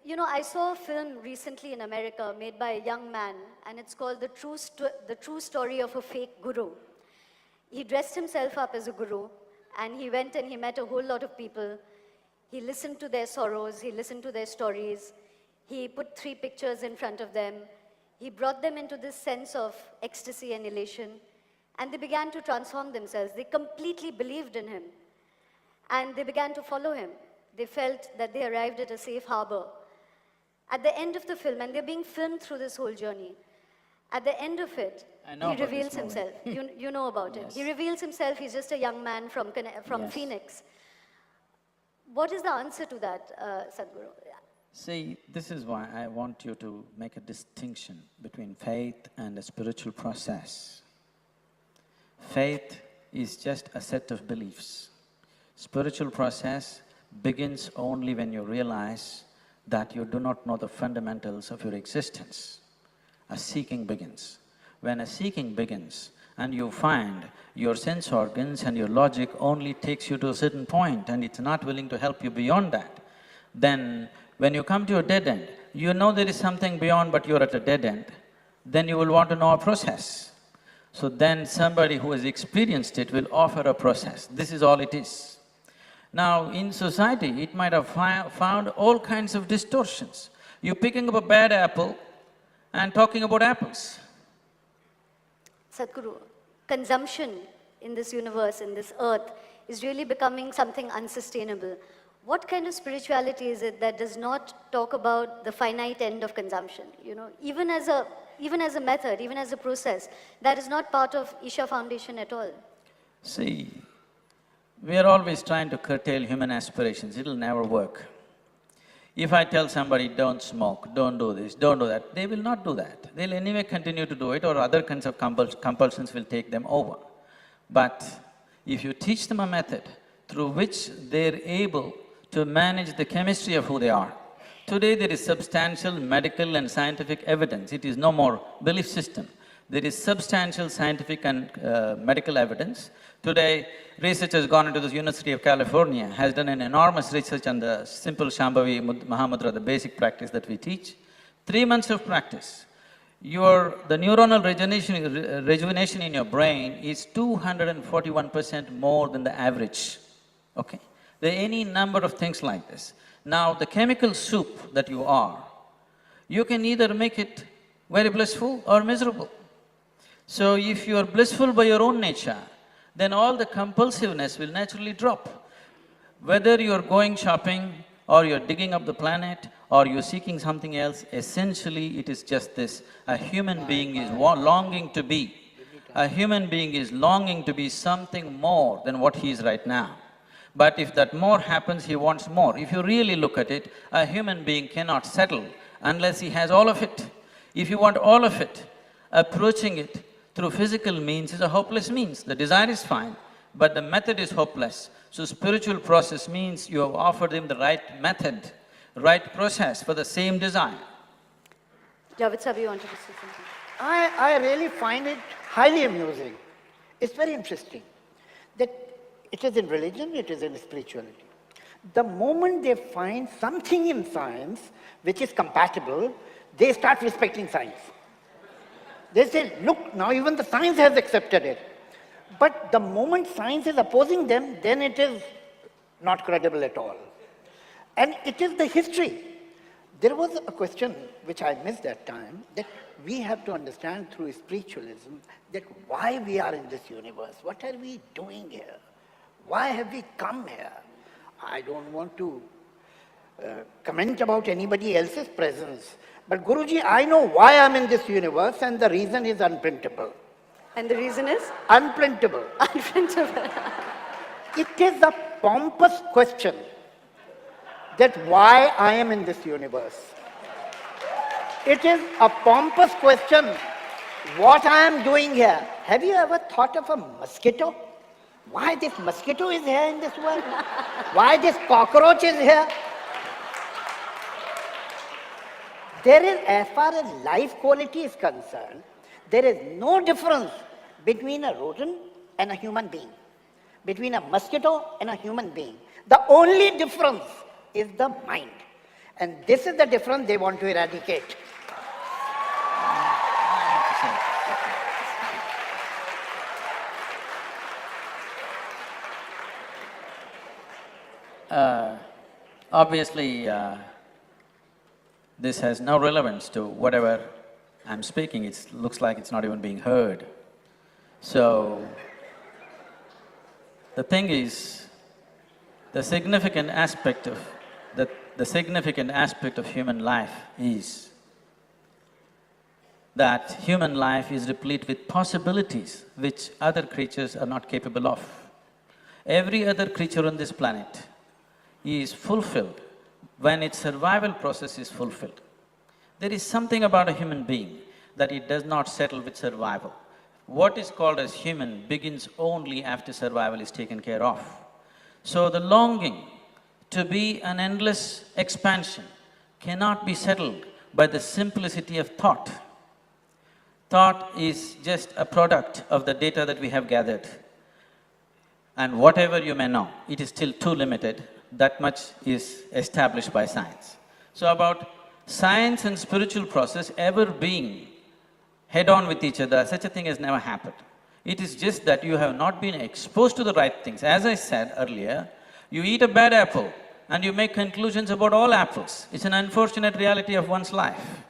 You know, I saw a film recently in America made by a young man, and it's called The True Story of a Fake Guru. He dressed himself up as a guru, and he went and he met a whole lot of people. He listened to their sorrows, he listened to their stories. He put 3 pictures in front of them. He brought them into this sense of ecstasy and elation, and they began to transform themselves. They completely believed in him, and they began to follow him. They felt that they arrived at a safe harbor. At the end of the film, and they're being filmed through this whole journey, at the end of it, he reveals himself. You know about it. He reveals himself. He's just a young man from Phoenix. What is the answer to that, Sadhguru? See, this is why I want you to make a distinction between faith and a spiritual process. Faith is just a set of beliefs. Spiritual process begins only when you realize that you do not know the fundamentals of your existence. A seeking begins. When a seeking begins and you find your sense organs and your logic only takes you to a certain point and it's not willing to help you beyond that, then when you come to a dead end, you know there is something beyond but you're at a dead end, then you will want to know a process. So then somebody who has experienced it will offer a process. This is all it is. Now, in society, it might have found all kinds of distortions. You're picking up a bad apple and talking about apples. Sadhguru, consumption in this universe, in this earth, is really becoming something unsustainable. What kind of spirituality is it that does not talk about the finite end of consumption? You know, even as a method, even as a process, that is not part of Isha Foundation at all. See, we are always trying to curtail human aspirations, it'll never work. If I tell somebody, don't smoke, don't do this, don't do that, they will not do that. They'll anyway continue to do it or other kinds of compulsions will take them over. But if you teach them a method through which they're able to manage the chemistry of who they are, today there is substantial medical and scientific evidence, it is no more belief system. There is substantial scientific and medical evidence. Today, research has gone into the University of California, has done an enormous research on the simple Shambhavi Mahamudra, the basic practice that we teach. 3 months of practice, the neuronal rejuvenation in your brain is 241% more than the average, okay? There are any number of things like this. Now, the chemical soup that you are, you can either make it very blissful or miserable. So if you are blissful by your own nature, then all the compulsiveness will naturally drop. Whether you're going shopping or you're digging up the planet or you're seeking something else, essentially it is just this. A human being is longing to be. A human being is longing to be something more than what he is right now. But if that more happens, he wants more. If you really look at it, a human being cannot settle unless he has all of it. If you want all of it, approaching it through physical means is a hopeless means. The desire is fine, but the method is hopeless. So spiritual process means you have offered him the right method, right process for the same desire. Javed Sahib, you wanted to say something? I really find it highly amusing. It's very interesting that it is in religion, it is in spirituality. The moment they find something in science which is compatible, they start respecting science. They say, look, now even the science has accepted it. But the moment science is opposing them, then it is not credible at all. And it is the history. There was a question which I missed that time, that we have to understand through spiritualism that why we are in this universe, what are we doing here? Why have we come here? I don't want to comment about anybody else's presence. But Guruji, I know why I'm in this universe and the reason is unprintable. And the reason is? Unprintable. Unprintable. It is a pompous question that why I am in this universe. It is a pompous question what I am doing here. Have you ever thought of a mosquito? Why this mosquito is here in this world? Why this cockroach is here? There is, as far as life quality is concerned, there is no difference between a rodent and a human being, between a mosquito and a human being. The only difference is the mind. And this is the difference they want to eradicate. Obviously, this has no relevance to whatever I'm speaking. It looks like it's not even being heard. So, the thing is, the significant aspect of human life is that human life is replete with possibilities which other creatures are not capable of. Every other creature on this planet is fulfilled when its survival process is fulfilled. There is something about a human being that it does not settle with survival. What is called as human begins only after survival is taken care of. So the longing to be an endless expansion cannot be settled by the simplicity of thought. Thought is just a product of the data that we have gathered. And whatever you may know, it is still too limited. That much is established by science. So about science and spiritual process ever being head-on with each other, such a thing has never happened. It is just that you have not been exposed to the right things. As I said earlier, you eat a bad apple and you make conclusions about all apples. It's an unfortunate reality of one's life.